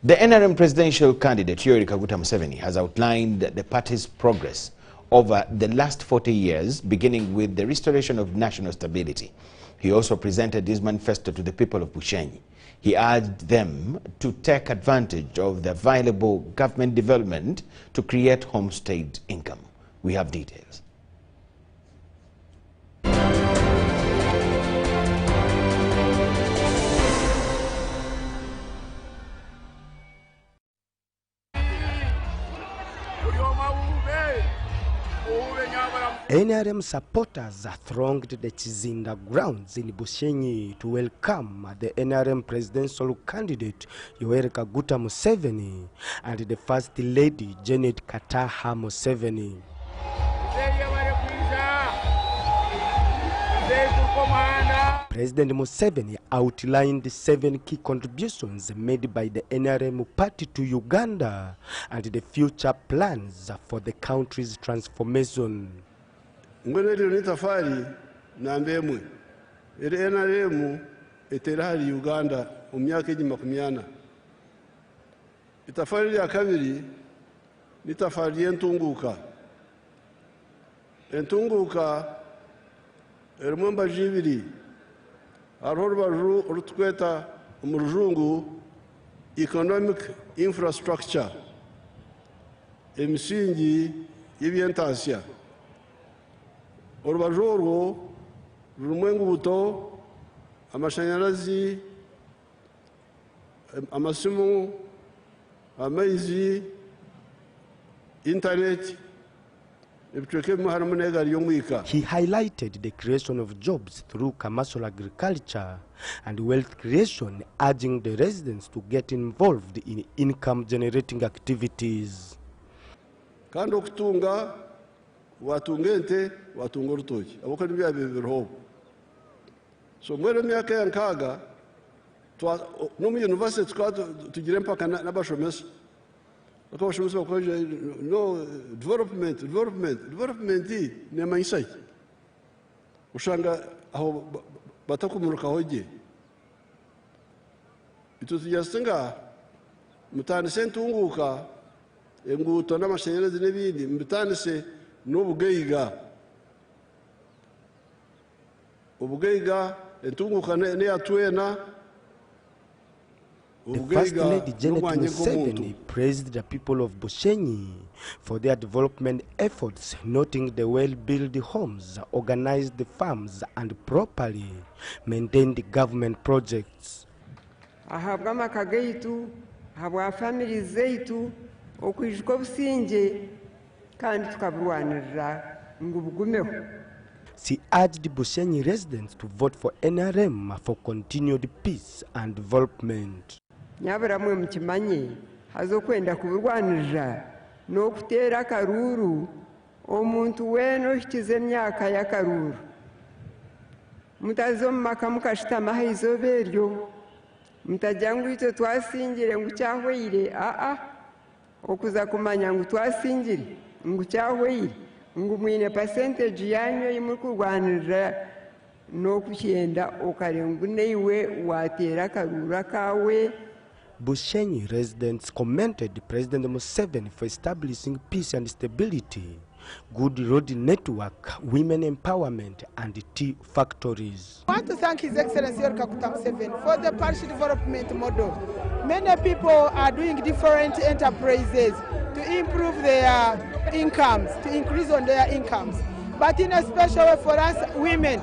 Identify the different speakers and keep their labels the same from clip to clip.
Speaker 1: The NRM presidential candidate Yoweri Kaguta Museveni has outlined the party's progress over the last 40 years, beginning with the restoration of national stability. He also presented his manifesto to the people of Bushenyi. He urged them to take advantage of the available government development to create homestead income. We have details.
Speaker 2: NRM supporters thronged the Chizinda grounds in Bushenyi to welcome the NRM presidential candidate Yoweri Kaguta Museveni and the First Lady Janet Kataha Museveni. President Museveni outlined 7 key contributions made by the NRM party to Uganda and the future plans for the country's transformation.
Speaker 3: Ngwele ni tafari na mbemwe ere NRM eterahari Uganda umyaka ejima itafari ya kabiri ni tafari yentunguka erumwemba jibiri arorbaru urutweta umurujungu economic infrastructure emisingi y'ebyentasya orubajoro rumwengu buto amashanyarazi amasimu amaizi internet. He
Speaker 2: highlighted the creation of jobs through commercial agriculture and wealth creation, urging the residents to get involved in income-generating activities.
Speaker 3: Kando kutunga watungente watunga rutoki aboka nibya bibirho. So mwere myaka yankaga no mu university tugire mpaka n'abashomesa. No development ni amaisai ushanga aho batakumuruka hoje ituziyasinga mutanise ntunguka enguto n'amashanyarazi n'ibindi mutanise n'ubugeiga entunguka ne yatwena.
Speaker 2: The First Lady Janet Museveni praised the people of Bushenyi for their development efforts, noting the well-built homes, organized farms, and properly maintained government projects.
Speaker 4: Ahabwa makagaitu, ahabwa family zeitu, okwijiko businje, kandi tukaburwanirira ngubugumeho.
Speaker 2: She urged Bushenyi residents to vote for NRM for continued peace and development.
Speaker 4: Nyabura mwe mukimanye hazokwenda kuburwanirira n'okutera akaruru omuntu weno hikize emyaka y'akaruru mutazo mumaka mukashitama haizoba eryo mutajya ngu itwe twasingire ngu cyahweire okuza kumanya ngu twasingire ngu cyahweire ngu mwine percentage yanyu imuri kurwanirira n'okukyenda okarengu neiwe watera akaruru kawe.
Speaker 2: Bushenyi residents commended President Museveni for establishing peace and stability, good road network, women empowerment, and tea factories.
Speaker 5: I want to thank His Excellency Yoweri Kaguta Museveni for the parish development model. Many people are doing different enterprises to improve their incomes, to increase on their incomes. But in a special way for us women,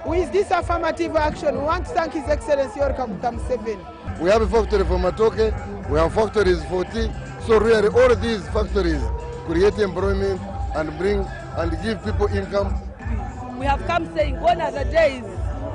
Speaker 5: with this affirmative action, we want to thank His Excellency Yoweri Kaguta Museveni.
Speaker 6: We have a factory for Matoke, we have factories for tea, so really all these factories create employment and bring and give people income.
Speaker 7: We have come saying gone are the days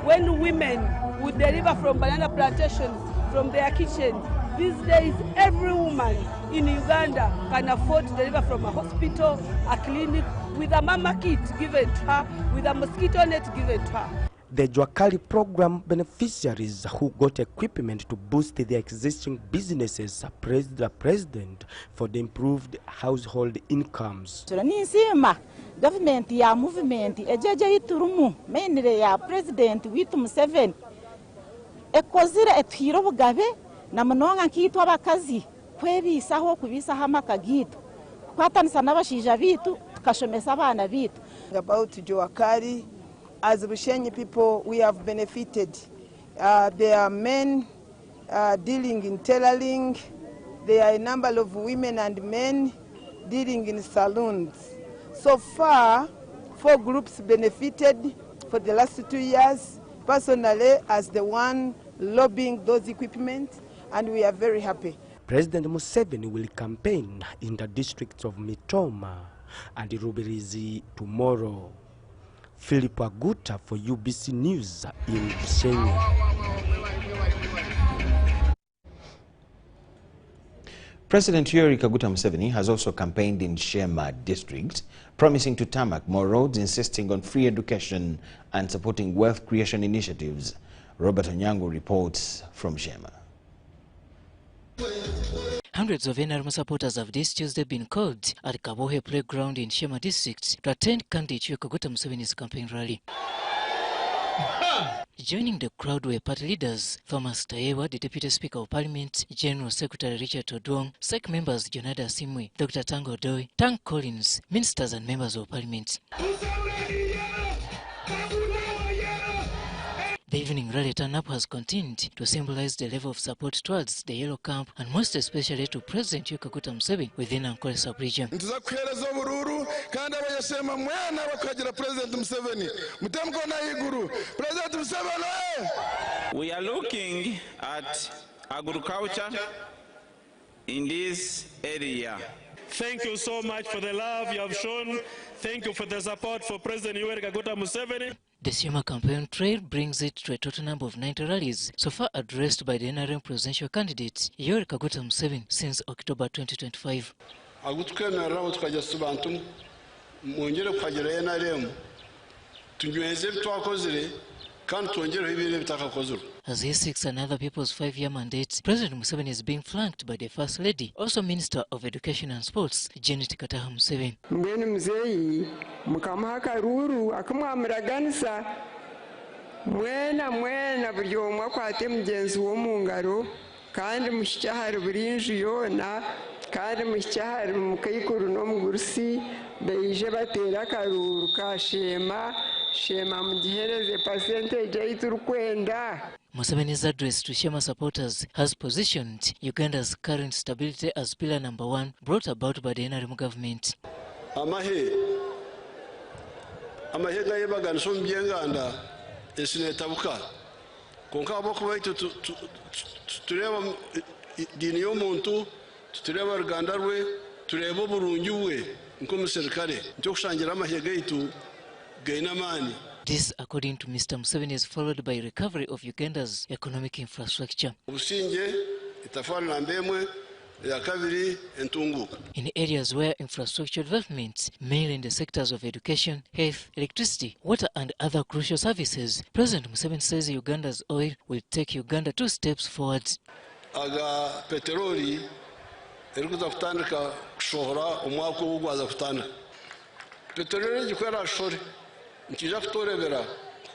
Speaker 7: when women would deliver from banana plantations from their kitchen. These days every woman in Uganda can afford to deliver from a hospital, a clinic, with a mama kit given to her, with a mosquito net given to her.
Speaker 2: The Jwakali program beneficiaries who got equipment to boost their existing businesses praised the president for the improved household incomes.
Speaker 8: Government ya movement ejeje iturumu menire ya president witu Museveni ekozire etwiro bugabe na munonga nkitwa abakazi kwebisaho kubisaho amakagitu kwatanisa n'abashija bitu tukashomesa abana bitu.
Speaker 5: About Joakari, as Bushenyi people, we have benefited. There are men dealing in tailoring. There are a number of women and men dealing in saloons. So far, 4 groups benefited for the last 2 years, personally as the one lobbying those equipment, and we are very happy.
Speaker 2: President Museveni will campaign in the districts of Mitoma and Rubirizi tomorrow. Philip Aguta for UBC News in Bushenyi.
Speaker 1: President Yoweri Kaguta Museveni has also campaigned in Shema district, promising to tarmac more roads, insisting on free education and supporting wealth creation initiatives. Robert Onyango reports from Shema.
Speaker 9: Hundreds of NRM supporters have this Tuesday been called at Kabohe Playground in Shema district to attend candidate Yoweri Kaguta Museveni's campaign rally. Joining the crowd were party leaders Thomas Tayewa, the Deputy Speaker of Parliament, General Secretary Richard Odwong, SEC members Jonada Simwe, Dr. Tango Doi, Tank Collins, ministers and members of Parliament. The evening rally turn-up has continued to symbolize the level of support towards the Yellow Camp and most especially to President Yoweri Kaguta Museveni within Ankole sub-region.
Speaker 10: We are looking at agriculture in this area.
Speaker 11: Thank you so much for the love you have shown. Thank you for the support for President Yoweri Kaguta Museveni.
Speaker 9: The Shema campaign trail brings it to a total number of 90 rallies so far addressed by the NRM presidential candidate Yoweri Kaguta Museveni since October 2025. As he seeks another people's 5-year mandate, President Museveni is being flanked by the First Lady, also Minister of Education and Sports, Janet Kataha Museveni.
Speaker 4: Mbeni mzei mukamaha karuru akamwamuraganisa mwena buri omwe akwate mugenzi wo mu ngaro kandi mushyahari buri inju yona kandi mushyahari mukayikuru no mu gurusi beije batera karuru ka Shema mugihereze percentage y'iturukwenda.
Speaker 9: Museveni's address to Shema supporters has positioned Uganda's current stability as pillar number 1 brought about by the NRM government.
Speaker 3: Amahe gayebaga nsombi byenganda esinetabuka konka aboko baitu tureba dini y'omuntu tureba Uganda rwe tureba burungi we nko muserikale cyo kushangira amahe gaitu gainamani.
Speaker 9: This, according to Mr. Museveni, is followed by recovery of Uganda's economic infrastructure. In areas where infrastructure development, mainly in the sectors of education, health, electricity, water and other crucial services, President Museveni says Uganda's oil will take Uganda 2 steps forward.
Speaker 3: Aga petroli erikuza kutandika kushohora umwaka w'ugwaza kutandika. Petroli gikwera shore. Nkija kutorebera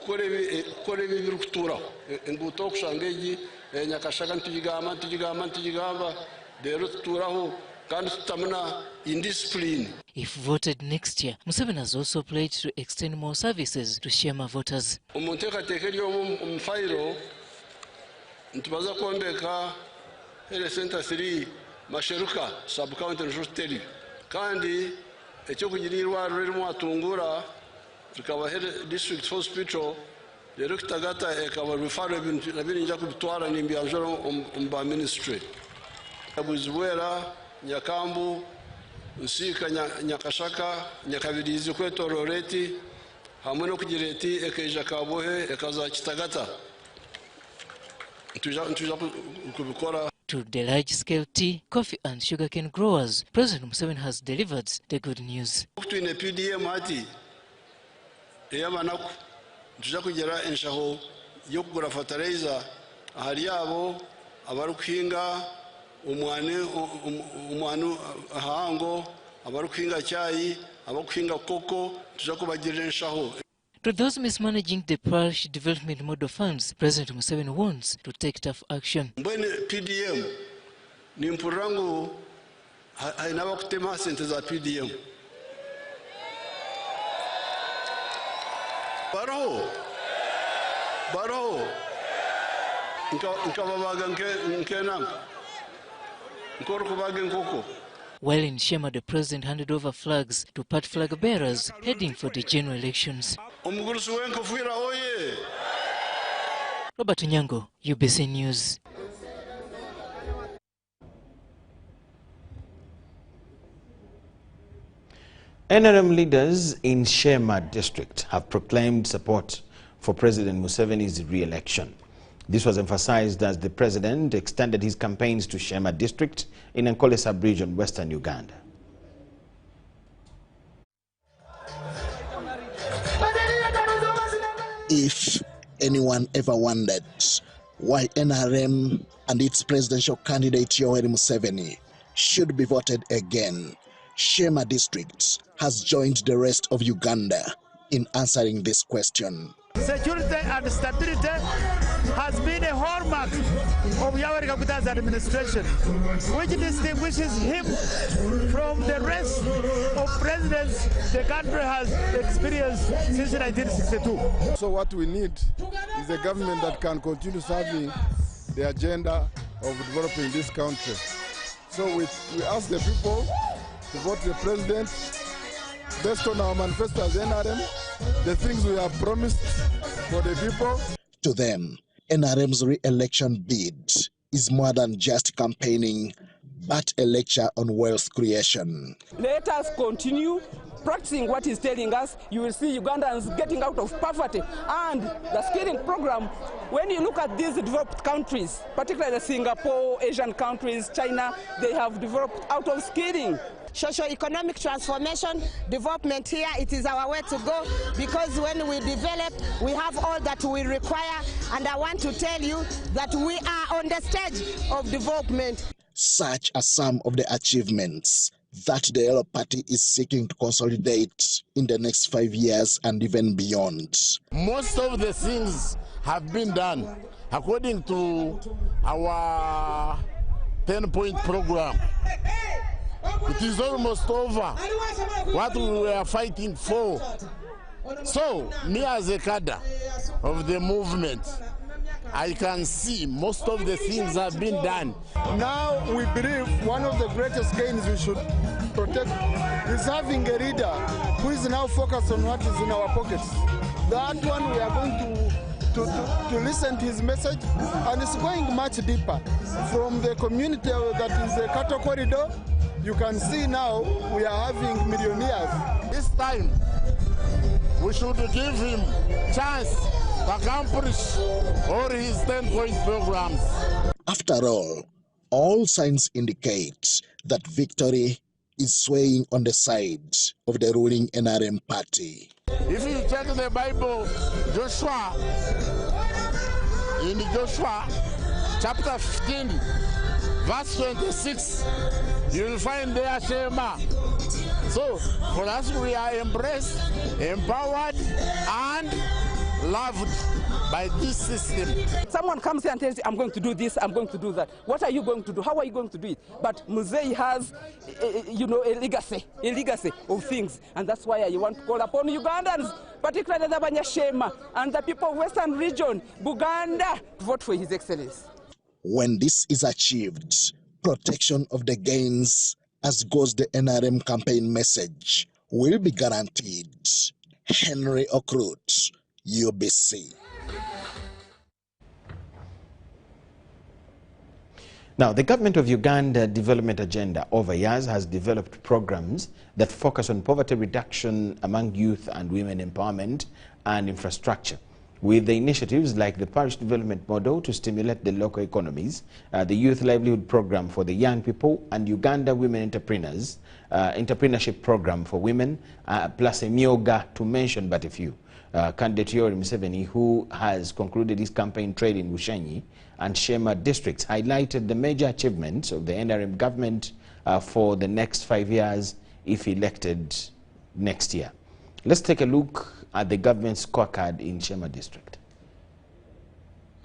Speaker 3: kukora ibi biri kutura inguto kushangeji nyakashaka ntugigamba rero tuturaho kandi tutamuna indiscipline.
Speaker 9: If voted next year, Museveni has also pledged to extend more services to Shema voters.
Speaker 3: Umutekateke ryo mu fayiro ntubaza kombeka hele center 3 masheruka sub county hospital kandi ecyo kugirirwa ruri mu atungura tukaba district hospital rero kitagata ekaba rufaro nabinja kubitwara nimbi anjoro umba ministry abuzwera nyakambu nsika nyakashaka nyakabirizi kwetororeti hamwe no kugireti ekeja kabohe ekaza kitagata tuja kubikora.
Speaker 9: To the large-scale tea, coffee and sugarcane growers, President Museveni has delivered the good news.
Speaker 3: Between the PDM ati eyamanaku tuja kugera enshaho yo kugura fertilizer ahari yabo abarukinga umwanu hango abarukinga cyayi abarukinga koko tuja kubagirira enshaho.
Speaker 9: To those mismanaging the parish development model funds, President Museveni wants to take tough action.
Speaker 3: Mbwene PDM ni mpurangu hainawa kutema sente za PDM. Baro nkababaga nkenanga nkoro kubaga nkoko.
Speaker 9: While in Shema, the president handed over flags to party flag bearers heading for the general elections. Robert Nyango, UBC News.
Speaker 1: NRM leaders in Shema district have proclaimed support for President Museveni's re-election. This was emphasized as the president extended his campaigns to Shema district in Ankole sub-region, western Uganda.
Speaker 12: If anyone ever wondered why NRM and its presidential candidate Yoweri Museveni should be voted again, Shema district has joined the rest of Uganda in answering this question.
Speaker 13: Security and stability has been a hallmark of Yoweri Kabuta's administration, which distinguishes him from the rest of presidents the country has experienced since 1962.
Speaker 6: So what we need is a government that can continue serving the agenda of developing this country. So we ask the people to vote the president based on our manifesto as NRM, the things we have promised for the people.
Speaker 12: To them, NRM's re-election bid is more than just campaigning, but a lecture on wealth creation.
Speaker 14: Let us continue practicing what he's telling us. You will see Ugandans getting out of poverty. And the skilling program, when you look at these developed countries, particularly Singapore, Asian countries, China, they have developed out of skilling. Socio-economic transformation, development here, it is our way to go, because when we develop, we have all that we require, and I want to tell you that we are on the stage of development.
Speaker 12: Such are some of the achievements that the Yellow Party is seeking to consolidate in the next 5 years and even beyond.
Speaker 15: Most of the things have been done according to our 10-point program. It is almost over what we were fighting for. So, me as a cadre of the movement, I can see most of the things have been done.
Speaker 6: Now we believe one of the greatest gains we should protect is having a leader who is now focused on what is in our pockets. That one we are going to listen to his message, and it's going much deeper. From the community that is the cattle corridor, you can see now we are having millionaires.
Speaker 15: This time, we should give him chance to accomplish all his 10-point programs.
Speaker 12: After all signs indicate that victory is swaying on the side of the ruling NRM party.
Speaker 15: If you check the Bible, in Joshua chapter 15, verse 26, you will find there Shema. So, for us, we are embraced, empowered, and loved by this system.
Speaker 14: Someone comes here and tells you, I'm going to do this, I'm going to do that. What are you going to do? How are you going to do it? But Musei has, a legacy of things. And that's why I want to call upon Ugandans, particularly the Banyashema and the people of Western region, Buganda, to vote for His Excellency.
Speaker 12: When this is achieved, protection of the gains, as goes the NRM campaign message, will be guaranteed. Henry Okrut, UBC.
Speaker 1: Now, the government of Uganda development agenda over years has developed programs that focus on poverty reduction among youth and women empowerment and infrastructure. With the initiatives like the parish development model to stimulate the local economies, the youth livelihood program for the young people, and Uganda women entrepreneurs, entrepreneurship program for women, plus a Myoga, to mention but a few. Candidate Yoweri Museveni, who has concluded his campaign trail in Bushenyi and Shema districts, highlighted the major achievements of the NRM government for the next 5 years if elected next year. Let's take a look at the government scorecard in Shema District.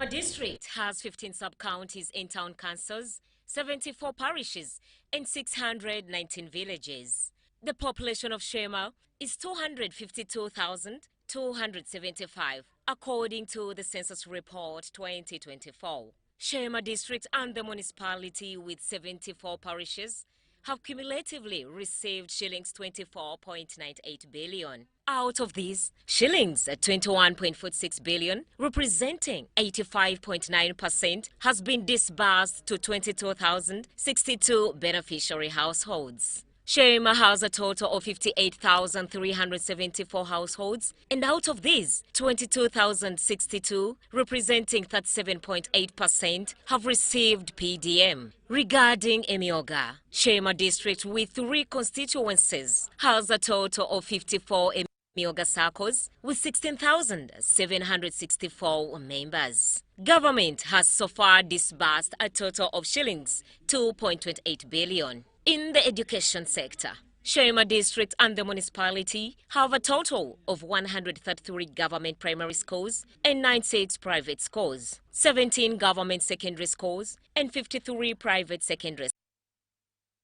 Speaker 16: Our district has 15 sub-counties and town councils, 74 parishes, and 619 villages. The population of Shema is 252,275, according to the Census Report 2024. Shema District and the municipality with 74 parishes have cumulatively received shillings 24.98 billion. Out of these, shillings 21.46 billion, representing 85.9%, has been disbursed to 22,062 beneficiary households. Shema has a total of 58,374 households, and out of these, 22,062, representing 37.8%, have received PDM. Regarding Emyoga, Shema District, with 3 constituencies, has a total of 54 Emyoga circles with 16,764 members. Government has so far disbursed a total of shillings 2.28 billion. In the education sector, Shema District and the municipality have a total of 133 government primary schools and 96 private schools, 17 government secondary schools and 53 private secondary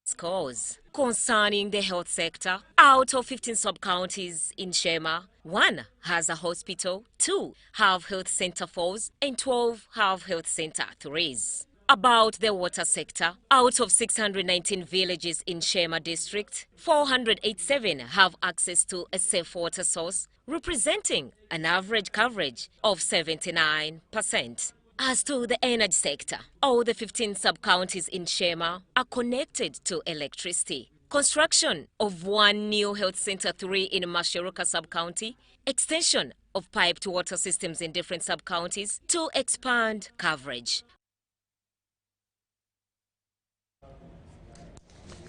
Speaker 16: schools. Concerning the health sector, out of 15 sub-counties in Shema, 1 has a hospital, 2 have health center 4s, and 12 have health center 3s. About the water sector, out of 619 villages in Shema District, 487 have access to a safe water source, representing an average coverage of 79%. As to the energy sector, all the 15 sub-counties in Shema are connected to electricity. Construction of 1 new health center 3 in Masheruka sub-county, extension of piped water systems in different sub-counties to expand coverage.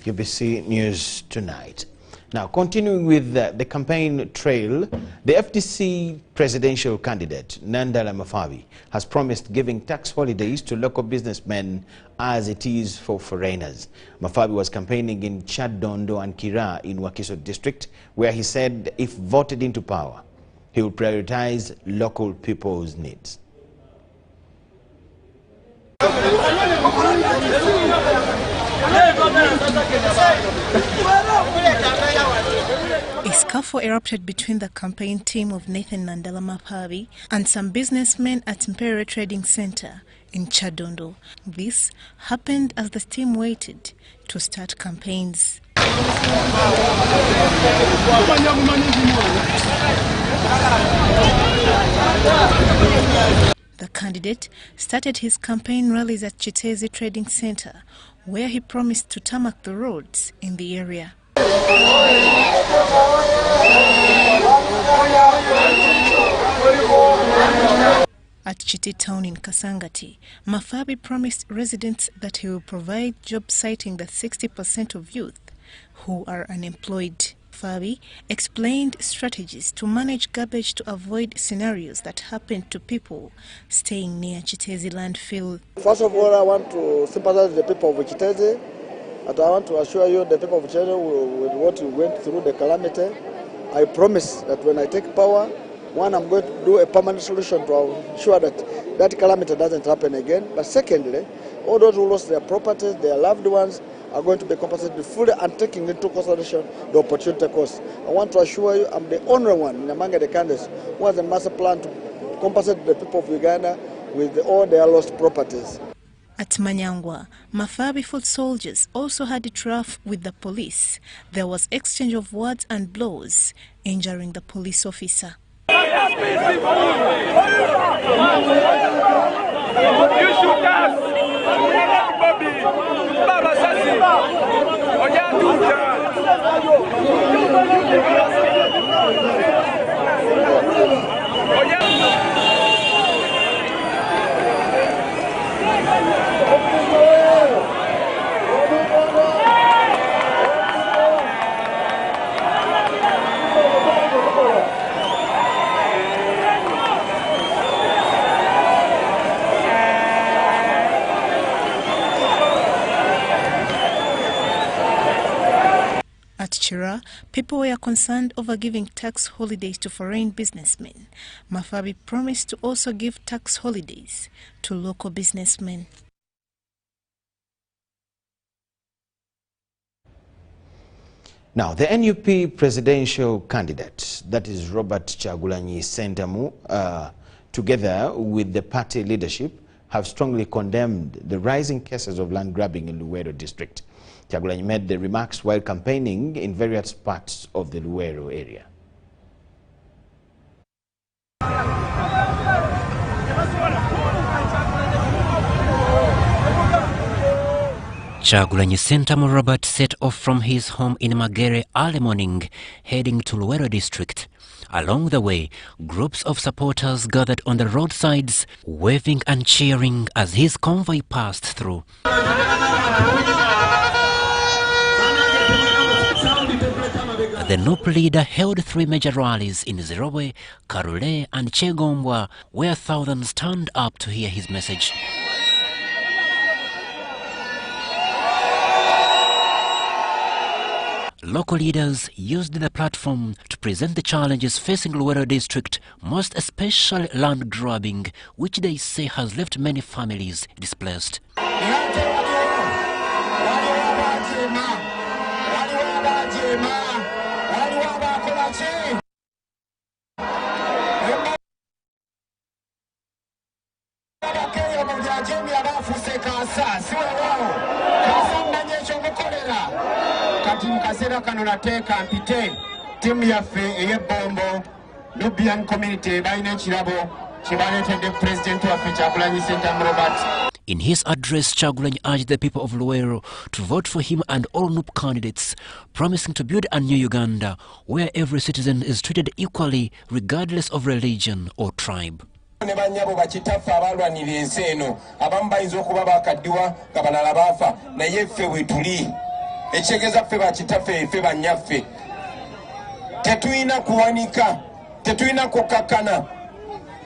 Speaker 1: QBC News Tonight. Now, continuing with the campaign trail, the FDC presidential candidate, Nandala Mafabi, has promised giving tax holidays to local businessmen as it is for foreigners. Mafabi was campaigning in Chadondo and Kira in Wakiso district, where he said if voted into power, he will prioritize local people's needs.
Speaker 17: A scuffle erupted between the campaign team of Nathan Nandala Mafabi and some businessmen at Imperial Trading Center in Chadondo. This happened as the team waited to start campaigns. The candidate started his campaign rallies at Chitezi Trading Center, where he promised to tarmac the roads in the area. At Chiti Town in Kasangati, Mafabi promised residents that he will provide jobs, citing that 60% of youth who are unemployed. Mafabi explained strategies to manage garbage to avoid scenarios that happened to people staying near Chitezi landfill.
Speaker 6: First of all, I want to sympathize with the people of Chitezi, and I want to assure you the people of Chitezi with what you went through, the calamity. I promise that when I take power, one, I'm going to do a permanent solution to ensure that that calamity doesn't happen again. But secondly, all those who lost their properties, their loved ones, are going to be compensated fully and taking into consideration the opportunity cost. I want to assure you I'm the only one among the candidates who has a master plan to compensate the people of Uganda with all their lost properties.
Speaker 17: At Manyangwa, Mafabi foot soldiers also had it rough with the police. There was exchange of words and blows, injuring the police officer.
Speaker 18: You shoot us! Bobby! Baba Sassi!
Speaker 17: Chira, people were concerned over giving tax holidays to foreign businessmen. Mafabi promised to also give tax holidays to local businessmen.
Speaker 1: Now, the NUP presidential candidate, that is Robert Kyagulanyi Ssentamu, together with the party leadership, have strongly condemned the rising cases of land grabbing in Luweero district. Kyagulanyi made the remarks while campaigning in various parts of the Luweero area.
Speaker 19: Kyagulanyi Ssentamu Robert set off from his home in Magere early morning, heading to Luweero district. Along the way, groups of supporters gathered on the roadsides, waving and cheering as his convoy passed through. The NUP leader held 3 major rallies in Zirowe, Karule and Chegombwa, where thousands turned up to hear his message. Local leaders used the platform to present the challenges facing Luweero district, most especially land grabbing, which they say has left many families displaced.
Speaker 20: Nubian community president of Kyagulanyi Ssentamu Robert.
Speaker 19: In his address, Kyagulanyi urged the people of Luweero to vote for him and all NUP candidates, promising to build a new Uganda where every citizen is treated equally regardless of religion or tribe.
Speaker 20: Ne banyabo bakitaffe abalwanira ensi eno abamu bayinza okuba bakaddiwa nga balala baafa naye ffe bwe tuli ekitegeeza ffe bakitaffe ffe banyaffe tetulina kuwanika tetulina kukakkana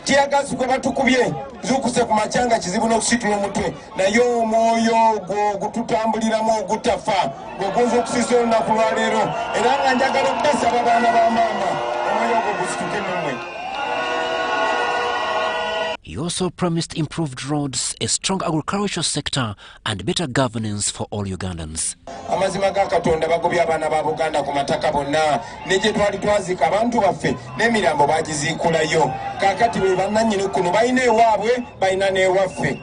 Speaker 20: tiyagasi gwe batukubye zuukuse ku makyanga kizibu n'okusitula omutwe naye omwoyo ogwo gututambuliramu ogutafa gwe gunza okusiisa olunaku lwaleero era nga njagala okubasaba abaana ba maama omwoyo ogwo gusituke n'omwe.
Speaker 19: He also promised improved roads, a strong agricultural sector and better governance for all Ugandans.
Speaker 20: Amazima ga Katonda bagobya abaana ba Buganda ku mataka bonna ne gye twali twazika abantu baffe n'emirambo bagiziikulayo kaakati be bannannyini kuno balina ewaabwe balina n'ewaffe.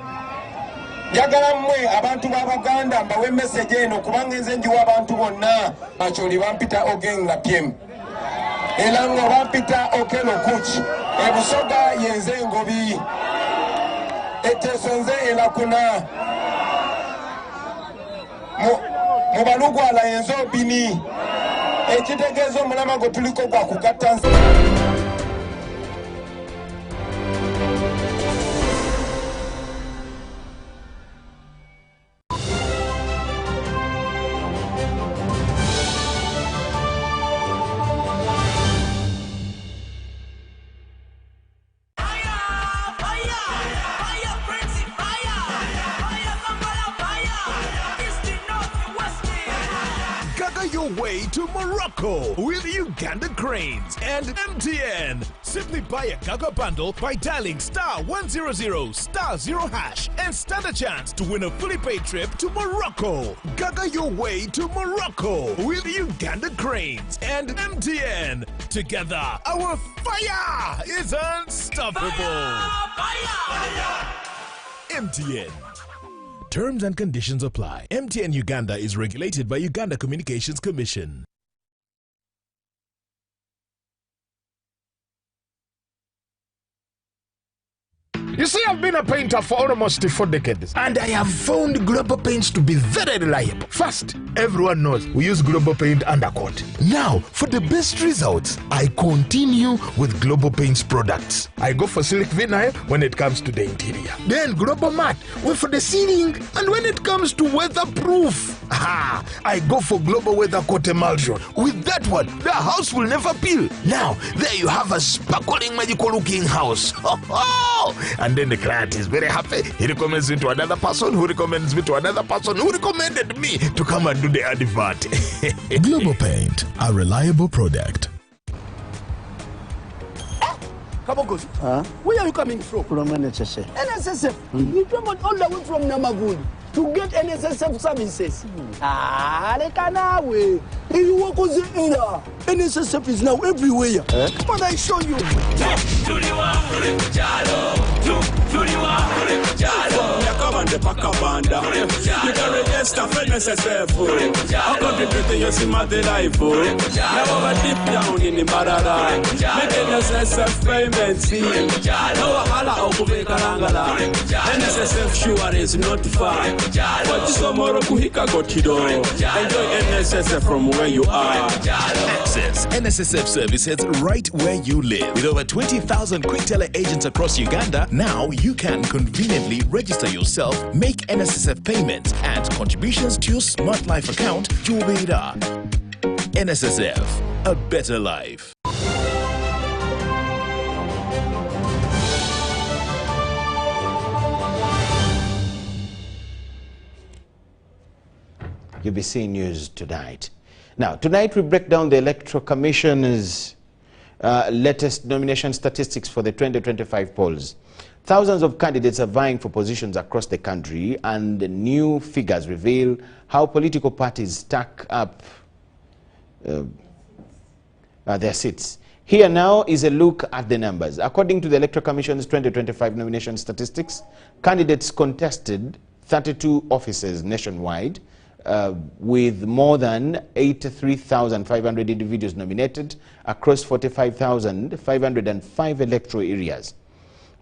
Speaker 20: Njagala mmwe abantu ba Buganda mbawe message eno kubanga nze njiwa abantu bonna Macholi bampita Ogenga Piem era nga bampita Okelo Kuchi ebusoga yenze Ngobi etesonze elakuna mu balugwala yenze Obini ekitegeeza omulama gwe tuliko gwa kugatta.
Speaker 21: Your way to Morocco with Uganda Cranes and MTN. Simply buy a Gaga bundle by dialing *100 *0# and stand a chance to win a fully paid trip to Morocco. Gaga your way to Morocco with Uganda Cranes and MTN. Together, our fire is unstoppable. Fire! MTN. Terms and conditions apply. MTN Uganda is regulated by Uganda Communications Commission.
Speaker 22: You see, I've been a painter for almost 4 decades, and I have found Global Paints to be very reliable. First, everyone knows we use Global Paint undercoat. Now, for the best results, I continue with Global Paints products. I go for Silk Vinyl when it comes to the interior. Then Global Matte for the ceiling, and when it comes to weatherproof. Aha! I go for Global Weather Coat Emulsion. With that one, the house will never peel. Now, there you have a sparkling, magical looking house. And then the client is very happy. He recommends it to another person, who recommends me to another person, who recommended me to come and do the advert.
Speaker 21: Global Paint, a reliable product.
Speaker 7: Kabogos, where are you coming from?
Speaker 8: From NSSF.
Speaker 7: NSSF? You traveled all the way from Namagudi to get NSSF services. Rekanawe. If you walk on the era, NSSF is now everywhere. Come on, I show you. You can register for NSSF. I'll contribute to your Simate life. Now deep down in the Barara. Make NSSF payments. No hala okubekarangala. NSSF sure is not far. But tomorrow kuhika kochido. Enjoy NSSF from where you are.
Speaker 21: Access NSSF services right where you live. With over 20,000 quick teller agents across Uganda, now you can conveniently register yourself, make NSSF payments and contributions to your Smart Life account to Ubeda. NSSF, a better life.
Speaker 1: UBC News tonight. Now, tonight we break down the Electoral Commission's latest nomination statistics for the 2025 polls. Thousands of candidates are vying for positions across the country, and the new figures reveal how political parties stack up their seats. Here now is a look at the numbers. According to the Electoral Commission's 2025 nomination statistics, candidates contested 32 offices nationwide, with more than 83,500 individuals nominated across 45,505 electoral areas.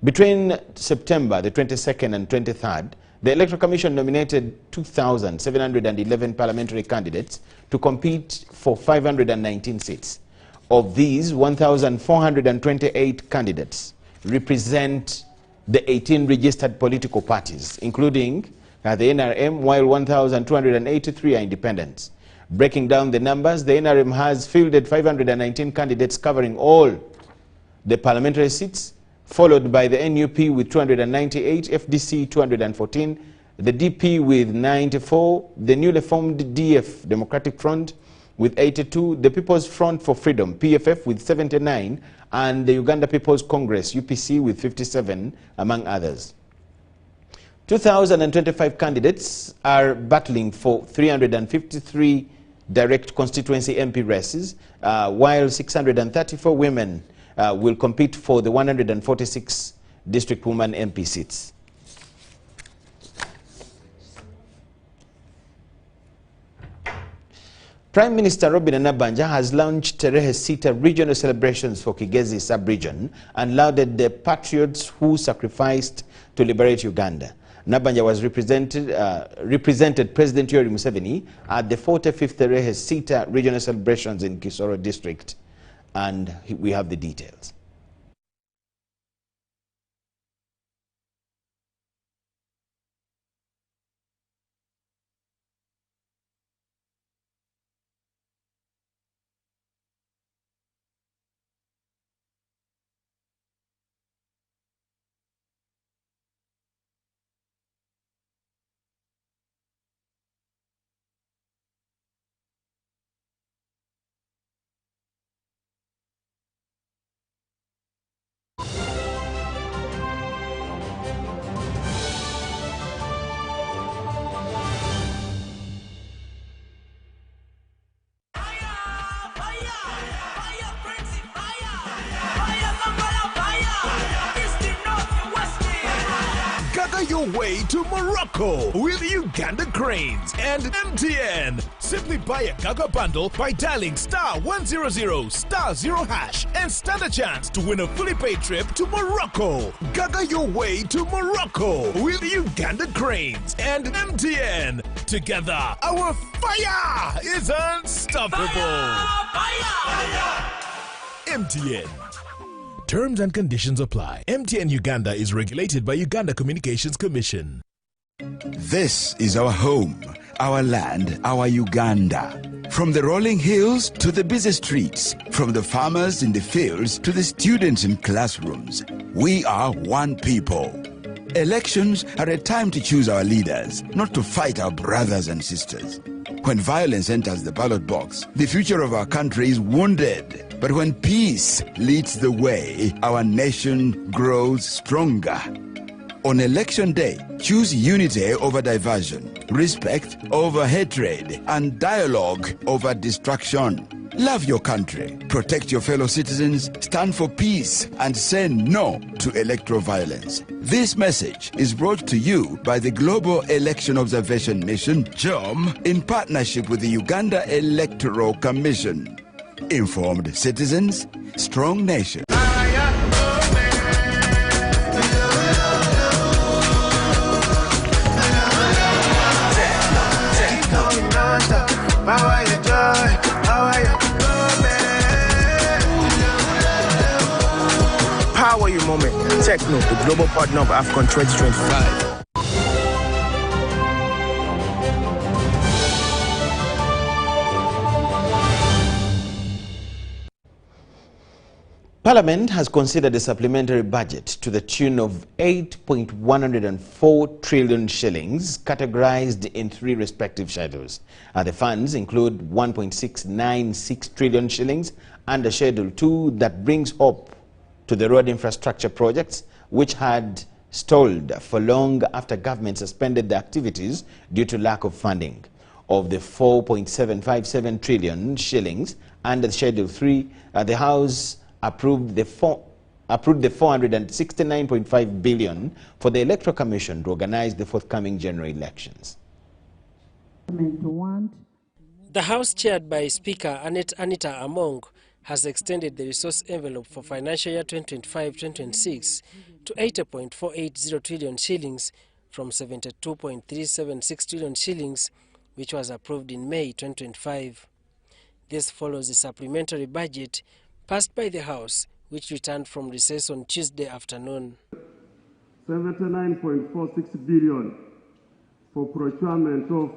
Speaker 1: Between September the 22nd and 23rd, the Electoral Commission nominated 2,711 parliamentary candidates to compete for 519 seats. Of these, 1,428 candidates represent the 18 registered political parties, including the NRM, while 1,283 are independents. Breaking down the numbers, the NRM has fielded 519 candidates covering all the parliamentary seats, followed by the NUP with 298, FDC 214, the DP with 94, the newly formed DF, Democratic Front, with 82, the People's Front for Freedom, PFF, with 79, and the Uganda People's Congress, UPC, with 57, among others. 2,025 candidates are battling for 353 direct constituency MP races, while 634 women will compete for the 146 district women MP seats. Prime Minister Robin Nabbanja has launched Terehe Sita regional celebrations for Kigezi sub-region and lauded the patriots who sacrificed to liberate Uganda. Nabbanja was represented President Yoweri Museveni at the 45th Terehe Sita regional celebrations in Kisoro district, and we have the details.
Speaker 21: Your way to Morocco with Uganda Cranes and MTN. Simply buy a Gaga bundle by dialing *100 *0# and stand a chance to win a fully paid trip to Morocco. Gaga your way to Morocco with Uganda Cranes and MTN. Together, our fire is unstoppable. Fire! MTN. Terms and conditions apply. MTN Uganda is regulated by Uganda Communications Commission.
Speaker 23: This is our home,
Speaker 5: our land, our Uganda. From the rolling hills to the busy streets, from the farmers in the fields to the students in classrooms, we are one people. Elections are a time to choose our leaders, not to fight our brothers and sisters. When violence enters the ballot box, the future of our country is wounded. But when peace leads the way, our nation grows stronger. On election day, choose unity over diversion, respect over hatred, and dialogue over distraction. Love your country, protect your fellow citizens, stand for peace, and say no to electoral violence. This message is brought to you by the Global Election Observation Mission, GEOM, in partnership with the Uganda Electoral Commission. Informed citizens, strong nation.
Speaker 8: Power your moment. Techno, the global partner of AFCON 2025.
Speaker 1: Parliament has considered a supplementary budget to the tune of 8.104 trillion shillings, categorized in 3 respective schedules. The funds include 1.696 trillion shillings under Schedule 2 that brings hope to the road infrastructure projects, which had stalled for long after government suspended the activities due to lack of funding. Of the 4.757 trillion shillings under Schedule 3, the House approved the 469.5 billion for the Electoral Commission to organize the forthcoming general elections.
Speaker 23: The House, chaired by Speaker Anita Among, has extended the resource envelope for financial year 2025-2026 to 80.480 trillion shillings from 72.376 trillion shillings, which was approved in May 2025. This follows the supplementary budget passed by the House, which returned from recess on Tuesday afternoon.
Speaker 24: 79.46 billion for procurement of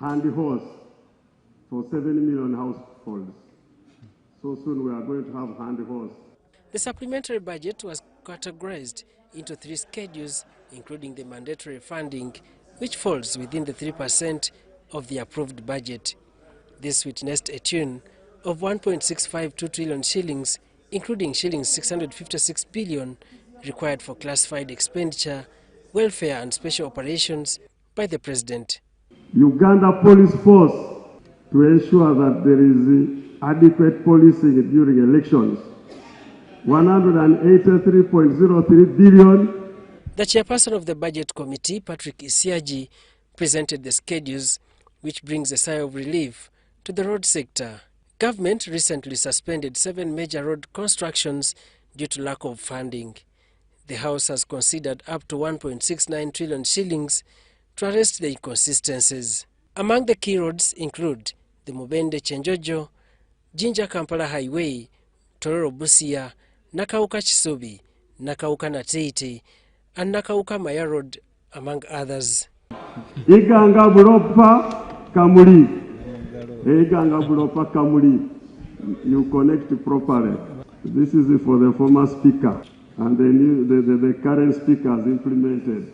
Speaker 24: handy horse for 7 million households. So soon we are going to have handy horse.
Speaker 23: The supplementary budget was categorized into 3 schedules, including the mandatory funding, which falls within the 3% of the approved budget. This witnessed a tune of 1.652 trillion shillings, including shillings 656 billion required for classified expenditure, welfare and special operations by the President.
Speaker 24: Uganda Police Force to ensure that there is adequate policing during elections. 183.03 billion.
Speaker 23: The chairperson of the Budget Committee, Patrick Isiaji, presented the schedules, which brings a sigh of relief to the road sector. Government recently suspended 7 major road constructions due to lack of funding. The House has considered up to 1.69 trillion shillings to arrest the inconsistencies. Among the key roads include the Mubende-Chenjojo, Jinja-Kampala Highway, Tororo-Busia, Nakauka-Kisubi, Nakauka-Nateite, and Nakauka-Maya Road, among others.
Speaker 24: Iganga-Bulopa-Kamuli. Iganga-Bulopa-Kamuli. You connect properly. This is for the former speaker, and the current speaker has implemented.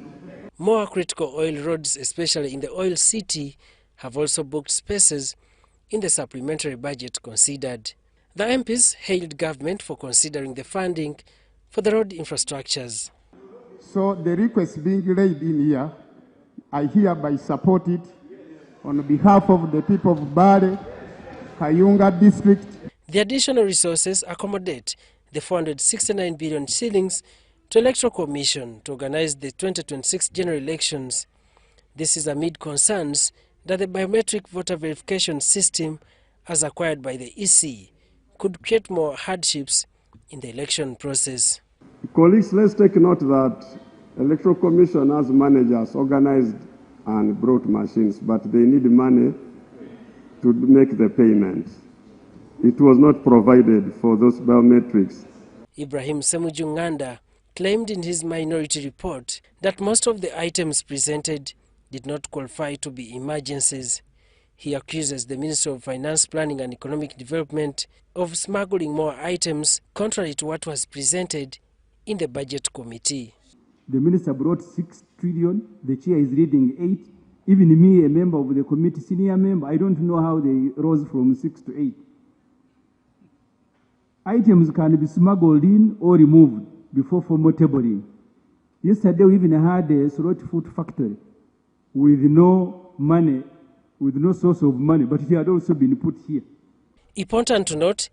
Speaker 23: More critical oil roads, especially in the oil city, have also booked spaces in the supplementary budget considered. The MPs hailed government for considering the funding for the road infrastructures.
Speaker 6: So the request being laid in here, I hereby support it on behalf of the people of Bale, Kayunga district.
Speaker 23: The additional resources accommodate the 469 billion shillings to Electoral Commission to organize the 2026 general elections. This is amid concerns that the biometric voter verification system, as acquired by the EC, could create more hardships in the election process.
Speaker 24: Colleagues, let's take note that Electoral Commission has managers organized and brought machines, but they need money to make the payments. It was not provided for those biometrics.
Speaker 23: Ibrahim Semujunganda claimed in his minority report that most of the items presented, did not qualify to be emergencies. He accuses the Ministry of Finance, Planning and Economic Development of smuggling more items contrary to what was presented in the Budget Committee.
Speaker 2: The minister brought 6 trillion, the chair is reading 8. Even me, a member of the committee, senior member, I don't know how they rose from 6 to 8. Items can be smuggled in or removed before formal tabling. Yesterday we even had a throat food factory with no money, with no source of money, but it had also been put here.
Speaker 23: Important to note